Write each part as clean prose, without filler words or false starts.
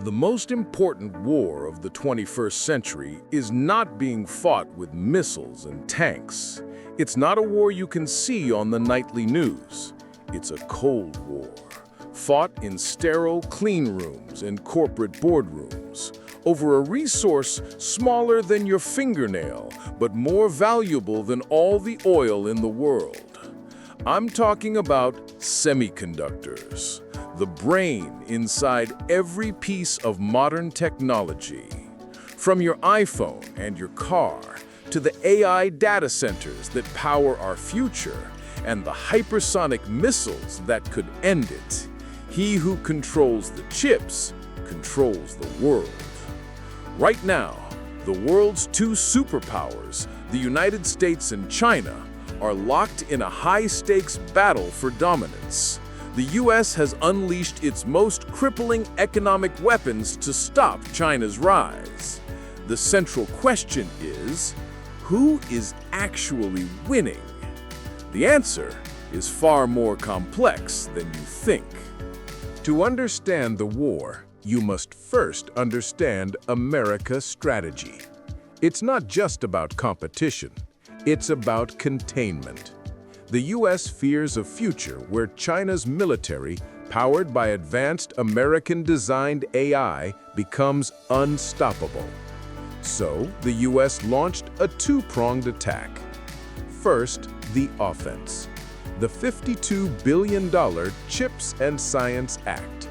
The most important war of the 21st century is not being fought with missiles and tanks. It's not a war you can see on the nightly news. It's a Cold War, fought in sterile clean rooms and corporate boardrooms, over a resource smaller than your fingernail, but more valuable than all the oil in the world. I'm talking about semiconductors, the brain inside every piece of modern technology. From your iPhone and your car, to the AI data centers that power our future, and the hypersonic missiles that could end it. He who controls the chips controls the world. Right now, the world's two superpowers, the United States and China, are locked in a high-stakes battle for dominance. The US has unleashed its most crippling economic weapons to stop China's rise. The central question is, who is actually winning? The answer is far more complex than you think. To understand the war, you must first understand America's strategy. It's not just about competition, it's about containment. The US fears a future where China's military, powered by advanced American-designed AI, becomes unstoppable. So, the US launched a two-pronged attack. First, the offense. The $52 billion CHIPS and Science Act.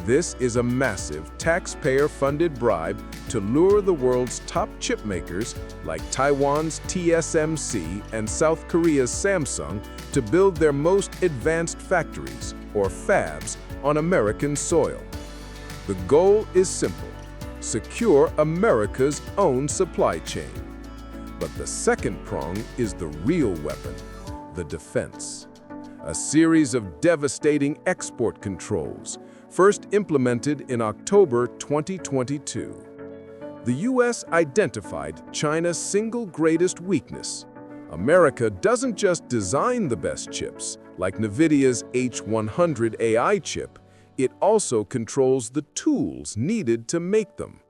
This is a massive taxpayer-funded bribe to lure the world's top chip makers, like Taiwan's TSMC and South Korea's Samsung, to build their most advanced factories, or fabs, on American soil. The goal is simple: secure America's own supply chain. But the second prong is the real weapon, the defense. A series of devastating export controls, first implemented in October 2022. The US identified China's single greatest weakness. America doesn't just design the best chips, like NVIDIA's H100 AI chip, it also controls the tools needed to make them.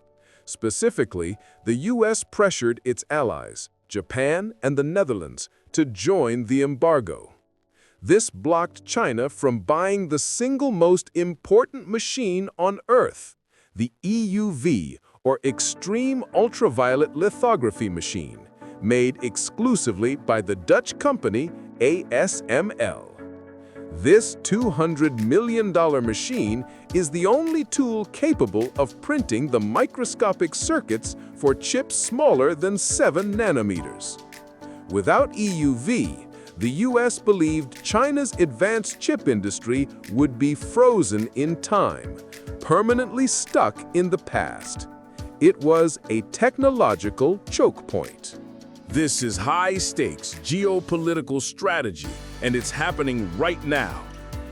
Specifically, the US pressured its allies, Japan and the Netherlands, to join the embargo. This blocked China from buying the single most important machine on Earth, the EUV, or Extreme Ultraviolet Lithography machine, made exclusively by the Dutch company ASML. This $200 million machine is the only tool capable of printing the microscopic circuits for chips smaller than 7 nanometers. Without EUV, the US believed China's advanced chip industry would be frozen in time, permanently stuck in the past. It was a technological choke point. This is high-stakes geopolitical strategy, and it's happening right now.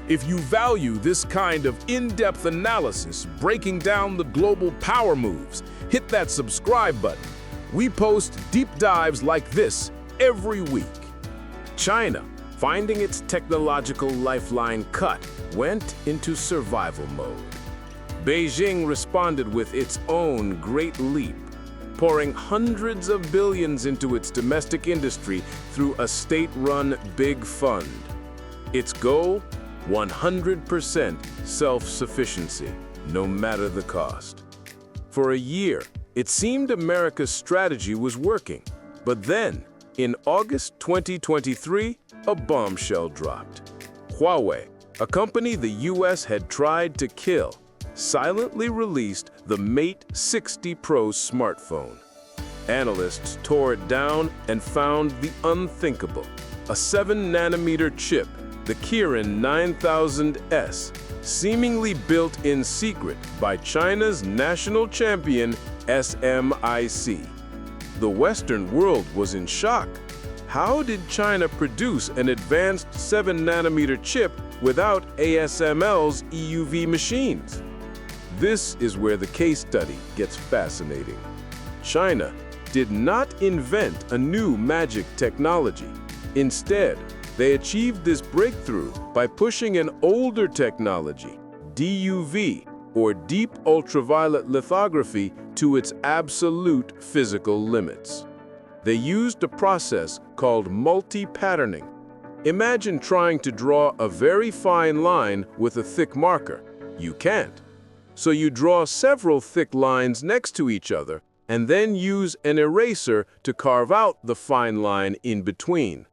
If you value this kind of in-depth analysis, breaking down the global power moves, hit that subscribe button. We post deep dives like this every week. China, finding its technological lifeline cut, went into survival mode. Beijing responded with its own great leap, pouring hundreds of billions into its domestic industry through a state-run big fund. Its goal? 100% self-sufficiency, no matter the cost. For a year, it seemed America's strategy was working. But then, in August 2023, a bombshell dropped. Huawei, a company the US had tried to kill, silently released the Mate 60 Pro smartphone. Analysts tore it down and found the unthinkable. A 7-nanometer chip, the Kirin 9000S, seemingly built in secret by China's national champion, SMIC. The Western world was in shock. How did China produce an advanced 7-nanometer chip without ASML's EUV machines? This is where the case study gets fascinating. China did not invent a new magic technology. Instead, they achieved this breakthrough by pushing an older technology, DUV, or deep ultraviolet lithography to its absolute physical limits. They used a process called multi-patterning. Imagine trying to draw a very fine line with a thick marker. You can't. So you draw several thick lines next to each other and then use an eraser to carve out the fine line in between.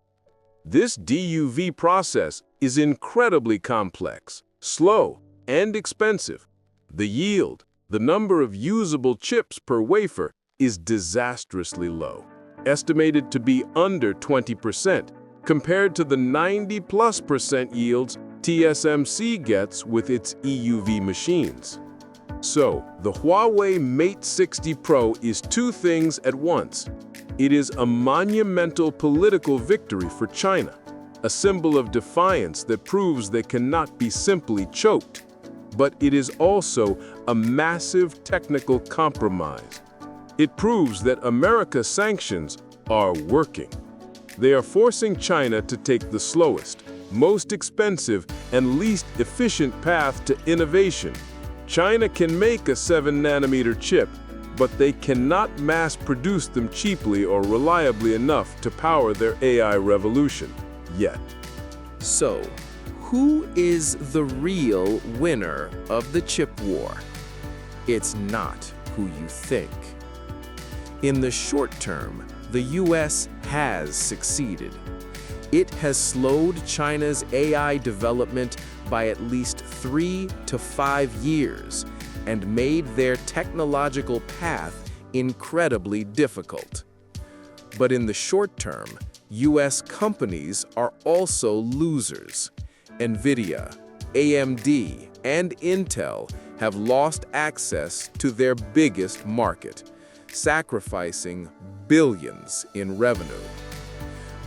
This DUV process is incredibly complex, slow, and expensive. The yield, the number of usable chips per wafer, is disastrously low, estimated to be under 20%, compared to the 90+% yields TSMC gets with its EUV machines. So, the Huawei Mate 60 Pro is two things at once. It is a monumental political victory for China, a symbol of defiance that proves they cannot be simply choked. But it is also a massive technical compromise. It proves that America's sanctions are working. They are forcing China to take the slowest, most expensive, and least efficient path to innovation. China can make a 7-nanometer chip, but they cannot mass-produce them cheaply or reliably enough to power their AI revolution, yet. So, who is the real winner of the chip war? It's not who you think. In the short term, the US has succeeded. It has slowed China's AI development by at least 3 to 5 years and made their technological path incredibly difficult. But in the short term, US companies are also losers. NVIDIA, AMD, and Intel have lost access to their biggest market, sacrificing billions in revenue.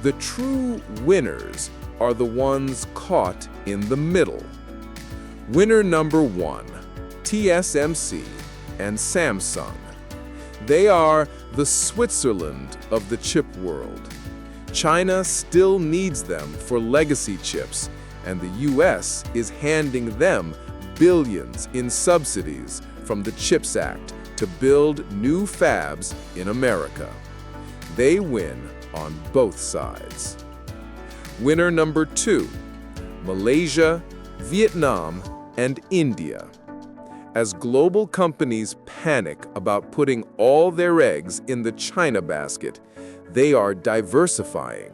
The true winners are the ones caught in the middle. Winner number 1, TSMC and Samsung. They are the Switzerland of the chip world. China still needs them for legacy chips, and the US is handing them billions in subsidies from the CHIPS Act to build new fabs in America. They win on both sides. Winner number 2, Malaysia, Vietnam, and India. As global companies panic about putting all their eggs in the China basket, they are diversifying.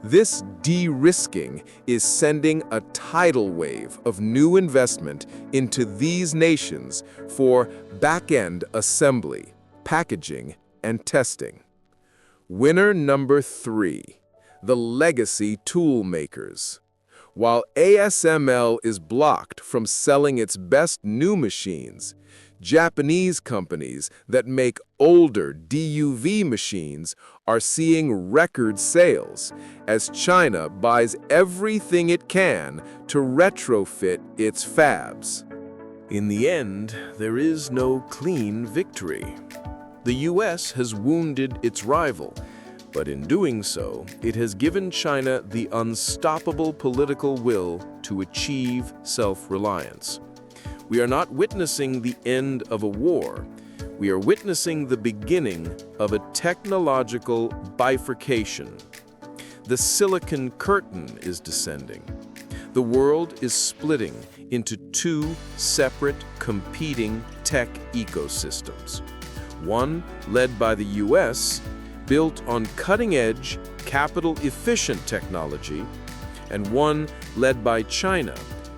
This de-risking is sending a tidal wave of new investment into these nations for back-end assembly, packaging, and testing. Winner number 3, the legacy tool makers. While ASML is blocked from selling its best new machines, Japanese companies that make older DUV machines are seeing record sales as China buys everything it can to retrofit its fabs. In the end, there is no clean victory. The US has wounded its rival, but in doing so, it has given China the unstoppable political will to achieve self-reliance. We are not witnessing the end of a war. We are witnessing the beginning of a technological bifurcation. The silicon curtain is descending. The world is splitting into two separate, competing tech ecosystems. One led by the US, built on cutting-edge, capital-efficient technology, and one led by China,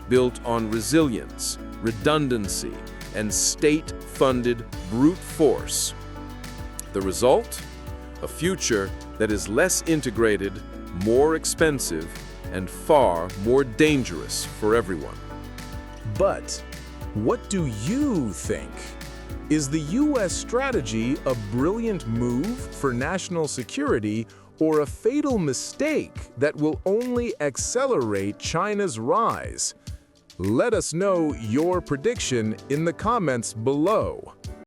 built on resilience, redundancy, and state-funded brute force. The result? A future that is less integrated, more expensive, and far more dangerous for everyone. But what do you think? Is the U.S. strategy a brilliant move for national security or a fatal mistake that will only accelerate China's rise? Let us know your prediction in the comments below.